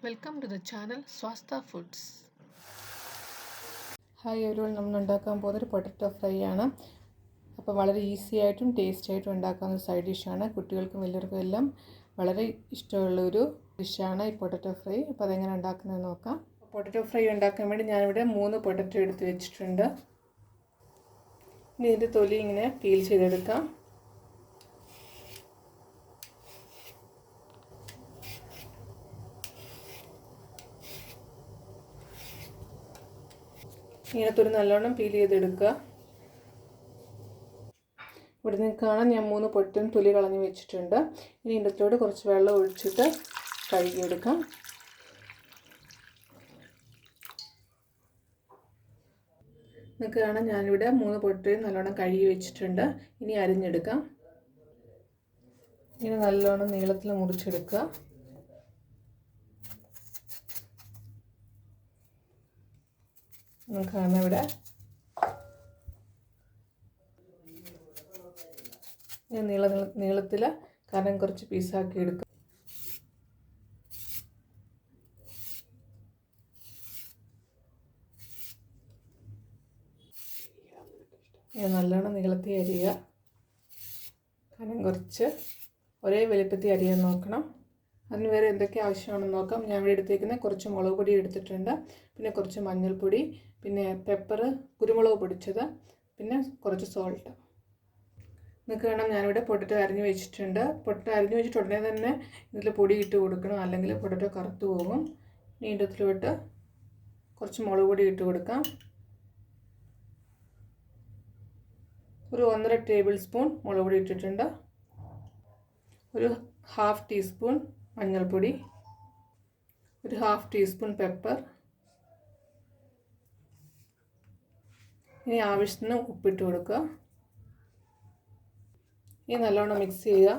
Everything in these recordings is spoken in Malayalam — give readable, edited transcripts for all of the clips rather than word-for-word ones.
Welcome to the channel Swasta Foods. Hi everyone, നമ്മൾ ഉണ്ടാക്കാൻ പോകുന്നൊരു പൊട്ടറ്റോ ഫ്രൈ ആണ്. അപ്പോൾ വളരെ ഈസി ആയിട്ടും ടേസ്റ്റി ആയിട്ടും ഉണ്ടാക്കാവുന്ന ഒരു സൈഡ് ഡിഷാണ്. കുട്ടികൾക്കും വലിയവർക്കും എല്ലാം വളരെ ഇഷ്ടമുള്ളൊരു ഡിഷാണ് ഈ പൊട്ടറ്റോ ഫ്രൈ. അപ്പോൾ അതെങ്ങനെ ഉണ്ടാക്കുന്നത് നോക്കാം. പൊട്ടറ്റോ ഫ്രൈ ഉണ്ടാക്കാൻ വേണ്ടി ഞാനിവിടെ 3 പൊട്ടറ്റോ എടുത്ത് വെച്ചിട്ടുണ്ട്. ഇനി ഇതിൻ്റെ തൊലി ഇങ്ങനെ പീൽ ചെയ്തെടുക്കാം. ഇങ്ങനെ തൊലി നല്ലോണം പീൽ ചെയ്തെടുക്കുക. ഇവിടെ നിന്ന് കാണാൻ ഞാൻ 3 പൊട്ടറ്റോ തൊലി കളഞ്ഞ് വെച്ചിട്ടുണ്ട്. ഇനി ഇതിൻ്റെ കുറച്ച് വെള്ളം ഒഴിച്ചിട്ട് കഴുകിയെടുക്കാം. നിങ്ങൾക്ക് കാണാൻ ഞാനിവിടെ 3 പൊട്ടറ്റോ നല്ലോണം കഴുകി വെച്ചിട്ടുണ്ട്. ഇനി അരിഞ്ഞെടുക്കാം. ഇങ്ങനെ നല്ലോണം നീളത്തിൽ മുറിച്ചെടുക്കുക. നമുക്കാണ് ഇവിടെ നീളത്തിൽ കനം കുറച്ച് പീസാക്കി എടുക്കുക. നല്ലോണം നീളത്തിൽ അരിയുക. കനം കുറച്ച് ഒരേ വലുപ്പത്തിൽ അരിയാൻ നോക്കണം. അതിന് വേറെ എന്തൊക്കെ ആവശ്യമാണെന്ന് നോക്കാം. ഞാൻ ഇവിടെ എടുത്തേക്കുന്ന കുറച്ച് മുളക് പൊടി എടുത്തിട്ടുണ്ട്, പിന്നെ കുറച്ച് മഞ്ഞൾപ്പൊടി, പിന്നെ പെപ്പർ, കുരുമുളക് പൊടിച്ചത്, പിന്നെ കുറച്ച് സോൾട്ട്. നിങ്ങൾക്ക് വേണം, ഞാനിവിടെ പൊട്ടറ്റോ അരിഞ്ഞ് വെച്ചിട്ടുണ്ട്. പൊട്ടറ്റോ അരിഞ്ഞ് വെച്ചിട്ട് ഉടനെ തന്നെ ഇതിൽ പൊടി ഇട്ട് കൊടുക്കണം, അല്ലെങ്കിൽ പൊട്ടറ്റോ കറുത്ത് പോകും. നീണ്ടത്തിലോട്ട് കുറച്ച് മുളക് പൊടി ഇട്ട് കൊടുക്കാം. ഒരു 1.5 ടേബിൾ സ്പൂൺ മുളക് പൊടി ഇട്ടിട്ടുണ്ട്. ഒരു 1/2 ടീസ്പൂൺ മഞ്ഞൾപ്പൊടി, ഒരു 1/2 ടീസ്പൂൺ പെപ്പർ. ഇനി ആവശ്യത്തിന് ഉപ്പിട്ട് കൊടുക്കുക. ഇനി നല്ലോണം മിക്സ് ചെയ്യുക.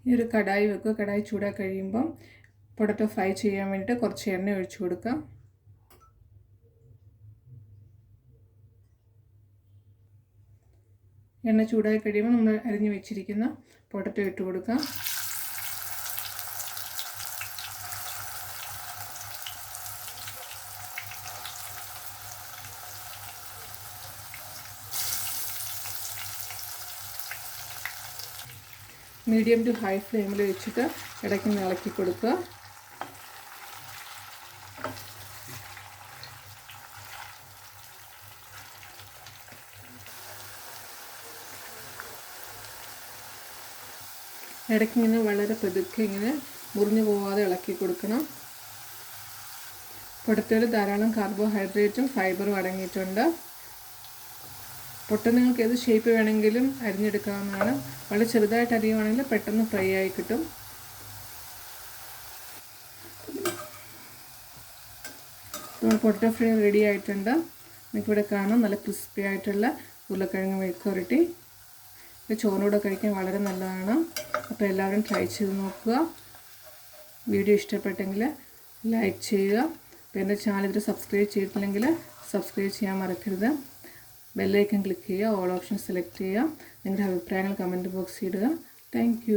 ഈ ഒരു കടായി വെക്കുക. കടായി ചൂടായി കഴിയുമ്പം പൊട്ടറ്റോ ഫ്രൈ ചെയ്യാൻ വേണ്ടിയിട്ട് കുറച്ച് എണ്ണ ഒഴിച്ചു കൊടുക്കുക. എണ്ണ ചൂടായി കഴിയുമ്പോൾ നമ്മൾ അരിഞ്ഞു വെച്ചിരിക്കുന്ന പൊട്ടറ്റോ ഇട്ട് കൊടുക്കുക. മീഡിയം ടു ഹൈ ഫ്ലെയിമിൽ വെച്ചിട്ട് ഇടയ്ക്ക് ഇളക്കി കൊടുക്കുക. ഇടയ്ക്ക് ഇങ്ങനെ വളരെ പതുക്കെ ഇങ്ങനെ മുറിഞ്ഞു പോവാതെ ഇളക്കി കൊടുക്കണം. പൊട്ടറ്റോയിൽ ധാരാളം കാർബോഹൈഡ്രേറ്റും ഫൈബറും അടങ്ങിയിട്ടുണ്ട്. പൊട്ട നിങ്ങൾക്ക് ഏത് ഷേപ്പ് വേണമെങ്കിലും അരിഞ്ഞെടുക്കാവുന്നതാണ്. വളരെ ചെറുതായിട്ട് അരിയുവാണെങ്കിൽ പെട്ടെന്ന് ഫ്രൈ ആയി കിട്ടും. പൊട്ടറ്റോ ഫ്രൈ റെഡി ആയിട്ടുണ്ട്. നിങ്ങൾക്കിവിടെ കാണാം, നല്ല ക്രിസ്പി ആയിട്ടുള്ള ഉരുളക്കിഴങ്ങ് മെഴുക്കുവരട്ടി. ഇത് ചോറിനൂടെ കഴിക്കാൻ വളരെ നല്ലതാണ്. അപ്പോൾ എല്ലാവരും ട്രൈ ചെയ്ത് നോക്കുക. വീഡിയോ ഇഷ്ടപ്പെട്ടെങ്കിൽ ലൈക്ക് ചെയ്യുക. അപ്പോൾ എൻ്റെ ചാനൽ ഇതിൽ സബ്സ്ക്രൈബ് ചെയ്തിട്ടില്ലെങ്കിൽ സബ്സ്ക്രൈബ് ചെയ്യാൻ മറക്കരുത്. ബെല്ലൈക്കൺ ക്ലിക്ക് ചെയ്യുക, ഓൾ ഓപ്ഷൻ സെലക്ട് ചെയ്യുക. നിങ്ങളുടെ അഭിപ്രായങ്ങൾ കമൻറ്റ് ബോക്സിൽ ഇടുക. താങ്ക്